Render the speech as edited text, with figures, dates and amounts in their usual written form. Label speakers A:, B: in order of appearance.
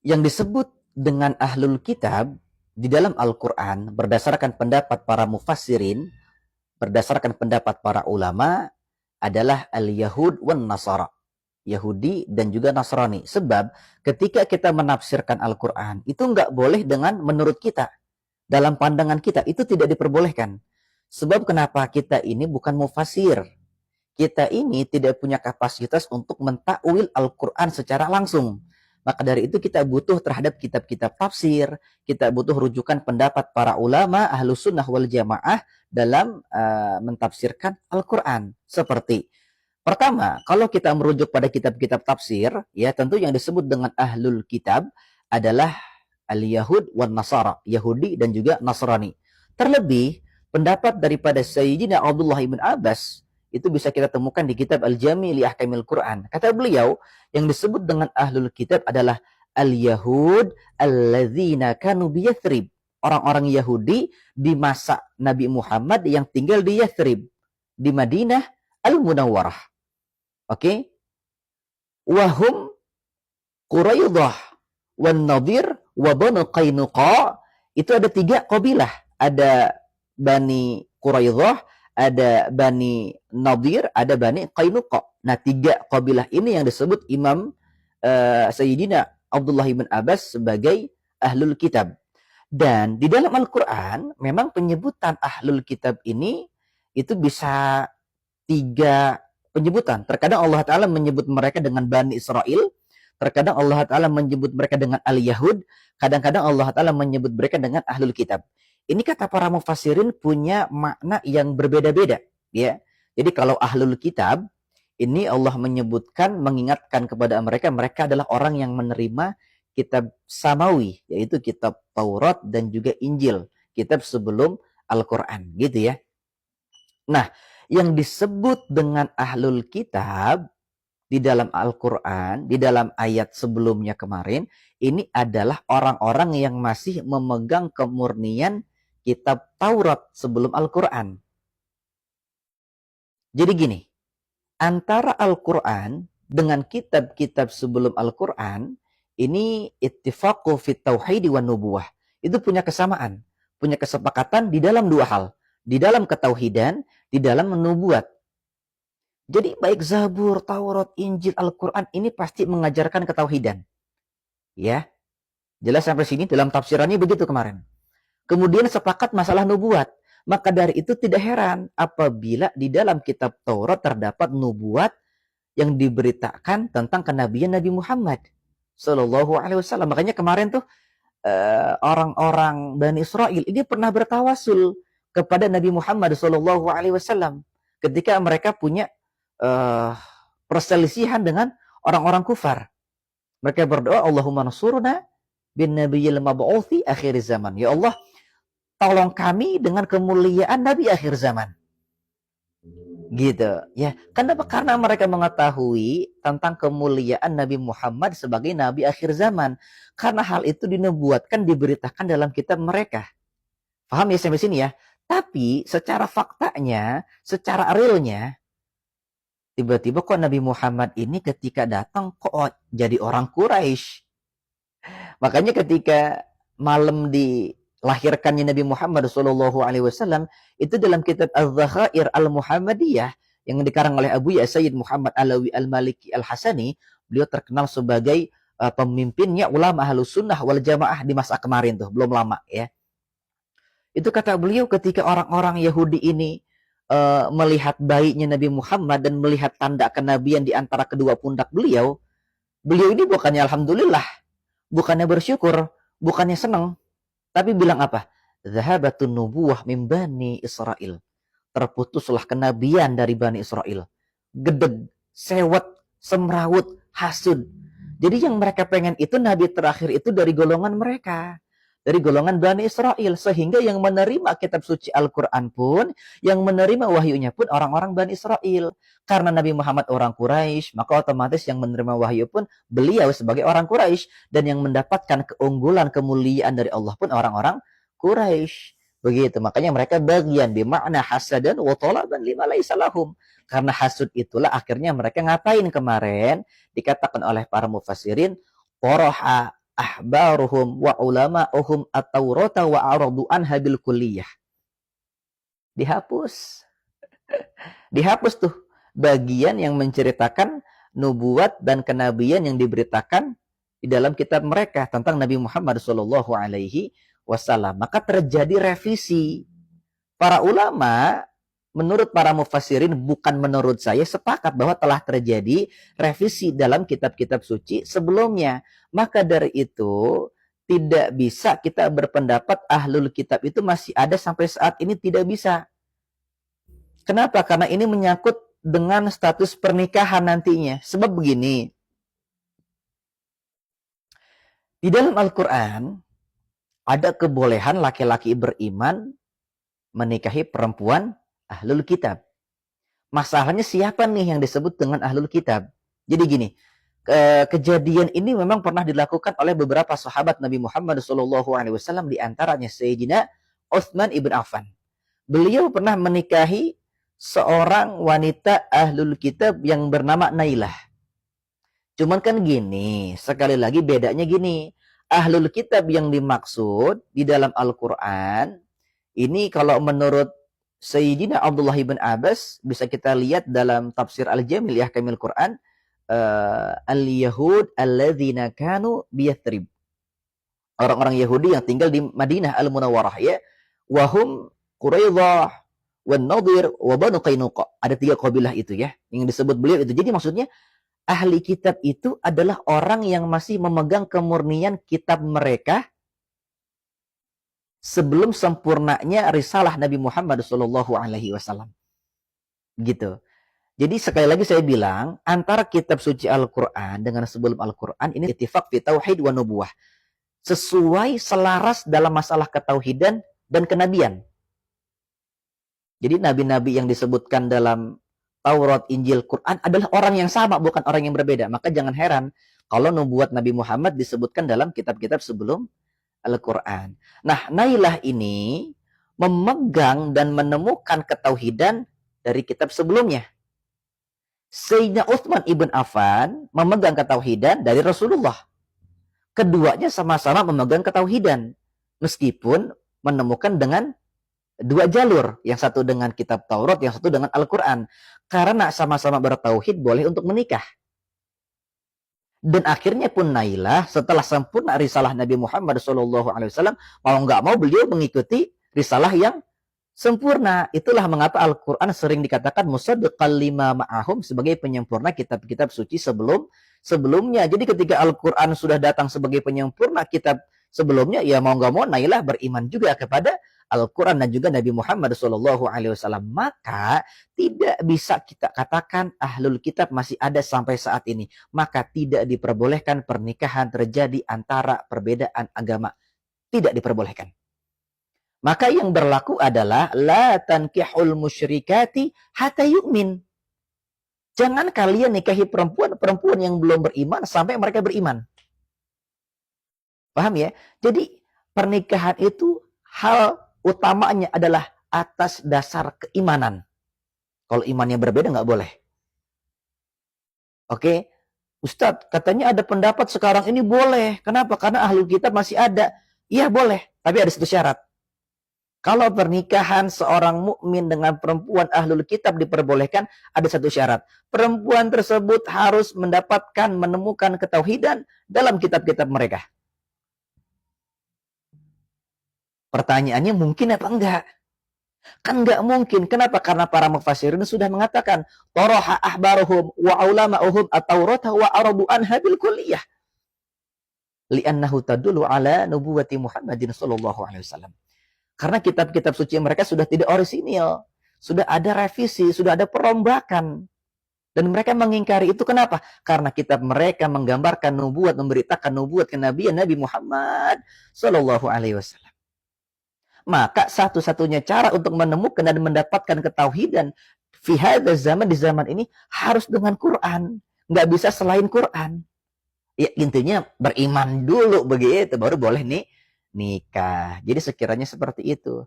A: Yang disebut dengan ahlul kitab di dalam Al-Quran berdasarkan pendapat para mufassirin, berdasarkan pendapat para ulama adalah al-Yahud wan Nasara. Yahudi dan juga Nasrani. Sebab ketika kita menafsirkan Al-Quran, itu nggak boleh dengan menurut kita. Dalam pandangan kita, itu tidak diperbolehkan. Sebab kenapa? Kita ini bukan mufasir. Kita ini tidak punya kapasitas untuk mentakwil Al-Quran secara langsung. Maka dari itu kita butuh terhadap kitab-kitab tafsir, kita butuh rujukan pendapat para ulama, ahlus sunnah wal jamaah dalam mentafsirkan Al-Quran. Seperti pertama, kalau kita merujuk pada kitab-kitab tafsir, ya tentu yang disebut dengan ahlul kitab adalah al-Yahud wan Nasara, Yahudi dan juga Nasrani. Terlebih, pendapat daripada Sayyidina Abdullah ibn Abbas itu bisa kita temukan di kitab Al-Jami' li Ahkamil Quran. Kata beliau, yang disebut dengan ahlul kitab adalah al-Yahud alladzina kanu bi Yathrib. Orang-orang Yahudi di masa Nabi Muhammad yang tinggal di Yathrib, di Madinah Al-Munawwarah. Oke, wahum Quraidah wan Nadir wa Banu Qainuqa. Itu ada 3 kabilah, ada Bani Quraidah, ada Bani Nadir, ada Bani Qainuqa. Nah, 3 kabilah ini yang disebut Imam Sayyidina Abdullah ibn Abbas sebagai ahlul kitab. Dan di dalam Al-Quran memang penyebutan ahlul kitab ini itu bisa 3 penyebutan. Terkadang Allah Ta'ala menyebut mereka dengan Bani Israel, terkadang Allah Ta'ala menyebut mereka dengan Al-Yahud, kadang-kadang Allah Ta'ala menyebut mereka dengan Ahlul Kitab. Ini kata para mufassirin punya makna yang berbeda-beda, ya. Jadi kalau Ahlul Kitab, ini Allah menyebutkan, mengingatkan kepada mereka, mereka adalah orang yang menerima kitab Samawi, yaitu kitab Taurat dan juga Injil, kitab sebelum Al-Quran, gitu ya. Nah, yang disebut dengan ahlul kitab di dalam Al-Quran, di dalam ayat sebelumnya kemarin, ini adalah orang-orang yang masih memegang kemurnian kitab Taurat sebelum Al-Quran. Jadi gini, antara Al-Quran dengan kitab-kitab sebelum Al-Quran, ini ittifaqu fit tauhidi wan nubuwah. Itu punya kesamaan, punya kesepakatan di dalam 2 hal. Di dalam ketauhidan, di dalam menubuat. Jadi baik Zabur, Taurat, Injil, Al-Quran ini pasti mengajarkan ketauhidan. Ya, jelas sampai sini dalam tafsirannya begitu kemarin. Kemudian sepakat masalah nubuat. Maka dari itu tidak heran apabila di dalam kitab Taurat terdapat nubuat yang diberitakan tentang kenabian Nabi Muhammad Sallallahu Alaihi Wasallam. Makanya kemarin tuh orang-orang Bani Israel ini pernah bertawasul kepada Nabi Muhammad Sallallahu Alaihi Wasallam ketika mereka punya perselisihan dengan orang-orang kufar. Mereka berdoa, Allahumma nasurna bin nabiyil mab'uthi akhir zaman. Ya Allah, tolong kami dengan kemuliaan Nabi akhir zaman. Gitu ya. Kenapa? Karena mereka mengetahui tentang kemuliaan Nabi Muhammad sebagai Nabi akhir zaman. Karena hal itu dinubuatkan, diberitakan dalam kitab mereka. Paham ya sampai sini ya? Tapi secara faktanya, secara realnya, tiba-tiba kok Nabi Muhammad ini ketika datang kok jadi orang Quraisy. Makanya ketika malam dilahirkannya Nabi Muhammad Shallallahu Alaihi Wasallam itu dalam kitab Az-Zakhair Al-Muhammadiyah yang dikarang oleh Abu Ya Sayyid Muhammad Alawi Al-Maliki Al-Hasani, beliau terkenal sebagai pemimpinnya ulama Ahlus Sunnah wal Jamaah di masa kemarin tuh, belum lama ya. Itu kata beliau ketika orang-orang Yahudi ini melihat bayinya Nabi Muhammad dan melihat tanda kenabian di antara kedua pundak beliau, beliau ini bukannya alhamdulillah, bukannya bersyukur, bukannya senang, tapi bilang apa? Zahabatun nubuwah min Bani Israel. Terputuslah kenabian dari Bani Israel. Gedeg, sewet, semrawut, hasud. Jadi yang mereka pengen itu nabi terakhir itu dari golongan mereka. Dari golongan Bani Israel. Sehingga yang menerima kitab suci Al-Quran pun, yang menerima wahyunya pun orang-orang Bani Israel. Karena Nabi Muhammad orang Quraisy, maka otomatis yang menerima wahyu pun beliau sebagai orang Quraisy. Dan yang mendapatkan keunggulan, kemuliaan dari Allah pun orang-orang Quraisy. Begitu. Makanya mereka bagian bimakna hasadan wa talaban lima laisa lahum. Karena hasud itulah akhirnya mereka ngapain kemarin? Dikatakan oleh para mufassirin, qaraha ahbaruhum wa ulama'uhum at-taurata wa aradu anha bil kulliyah. Dihapus. Dihapus tuh bagian yang menceritakan nubuat dan kenabian yang diberitakan di dalam kitab mereka tentang Nabi Muhammad SAW. Maka terjadi revisi. Para ulama, menurut para mufassirin, bukan menurut saya, sepakat bahwa telah terjadi revisi dalam kitab-kitab suci sebelumnya. Maka dari itu, tidak bisa kita berpendapat ahlul kitab itu masih ada sampai saat ini, tidak bisa. Kenapa? Karena ini menyangkut dengan status pernikahan nantinya. Sebab begini, di dalam Al-Quran ada kebolehan laki-laki beriman menikahi perempuan ahlul kitab. Masalahnya siapa nih yang disebut dengan ahlul kitab? Jadi gini, kejadian ini memang pernah dilakukan oleh beberapa sahabat Nabi Muhammad SAW, di antaranya Sayyidina Utsman ibn Affan. Beliau pernah menikahi seorang wanita ahlul kitab yang bernama Nailah. Cuman kan gini, sekali lagi bedanya gini, ahlul kitab yang dimaksud di dalam Al-Quran, ini kalau menurut Sayyidina Abdullah ibn Abbas, bisa kita lihat dalam tafsir Al-Jamil li Ahkamil Quran, al-Yahud alladzina kanu biyathrib. Orang-orang Yahudi yang tinggal di Madinah Al-Munawwarah, ya. Wahum Quraidah, wan Nadir, wa Banu Qainuqa. Ada 3 kabilah itu, ya, yang disebut beliau itu. Jadi maksudnya ahli kitab itu adalah orang yang masih memegang kemurnian kitab mereka sebelum sempurnanya risalah Nabi Muhammad SAW. Gitu. Jadi sekali lagi saya bilang, antara kitab suci Al-Quran dengan sebelum Al-Quran ini ittifaq fi tauhid wa nubuwah. Sesuai, selaras dalam masalah ketauhidan dan kenabian. Jadi nabi-nabi yang disebutkan dalam Taurat, Injil, Quran adalah orang yang sama, bukan orang yang berbeda. Maka jangan heran kalau nubuat Nabi Muhammad disebutkan dalam kitab-kitab sebelum Al-Quran. Nah, Nailah ini memegang dan menemukan ketauhidan dari kitab sebelumnya. Sayyidina Utsman ibn Affan memegang ketauhidan dari Rasulullah. Keduanya sama-sama memegang ketauhidan, meskipun menemukan dengan 2 jalur, yang satu dengan kitab Taurat, yang satu dengan Al-Quran. Karena sama-sama bertauhid boleh untuk menikah. Dan akhirnya pun Nailah setelah sempurna risalah Nabi Muhammad SAW, mau nggak mau beliau mengikuti risalah yang sempurna. Itulah mengapa Al-Quran sering dikatakan musaddiqal lima ma'ahum, sebagai penyempurna kitab-kitab suci sebelumnya. Jadi ketika Al-Quran sudah datang sebagai penyempurna kitab sebelumnya, ya mau nggak mau Nailah beriman juga kepada Al-Quran dan juga Nabi Muhammad SAW. Maka tidak bisa kita katakan ahlul kitab masih ada sampai saat ini. Maka tidak diperbolehkan pernikahan terjadi antara perbedaan agama. Tidak diperbolehkan. Maka yang berlaku adalah la tankihul musyrikati hatta yu'min. Jangan kalian nikahi perempuan yang belum beriman sampai mereka beriman. Paham ya? Jadi pernikahan itu hal utamanya adalah atas dasar keimanan. Kalau imannya berbeda nggak boleh. Oke, Ustadz, katanya ada pendapat sekarang ini boleh. Kenapa? Karena ahlul kitab masih ada. Iya boleh, tapi ada satu syarat. Kalau pernikahan seorang mukmin dengan perempuan ahlul kitab diperbolehkan, ada satu syarat. Perempuan tersebut harus menemukan ketauhidan dalam kitab-kitab mereka. Pertanyaannya mungkin apa enggak? Kan enggak mungkin. Kenapa? Karena para mufassirin sudah mengatakan taraha ahbaruhum wa ulama'uhum at-taurata wa aradu anha bil kulliyah. Li'annahu tadullu ala nubuwati Muhammadin sallallahu alaihi wasallam. Karena kitab-kitab suci mereka sudah tidak orisinil, sudah ada revisi, sudah ada perombakan. Dan mereka mengingkari itu kenapa? Karena kitab mereka menggambarkan nubuat, memberitakan nubuat kenabian Nabi Muhammad sallallahu alaihi wasallam. Maka satu-satunya cara untuk menemukan dan mendapatkan ketauhidan fi hadzal zaman, di zaman ini, harus dengan Quran. Nggak bisa selain Quran. Ya intinya beriman dulu begitu, baru boleh nih nikah. Jadi sekiranya seperti itu.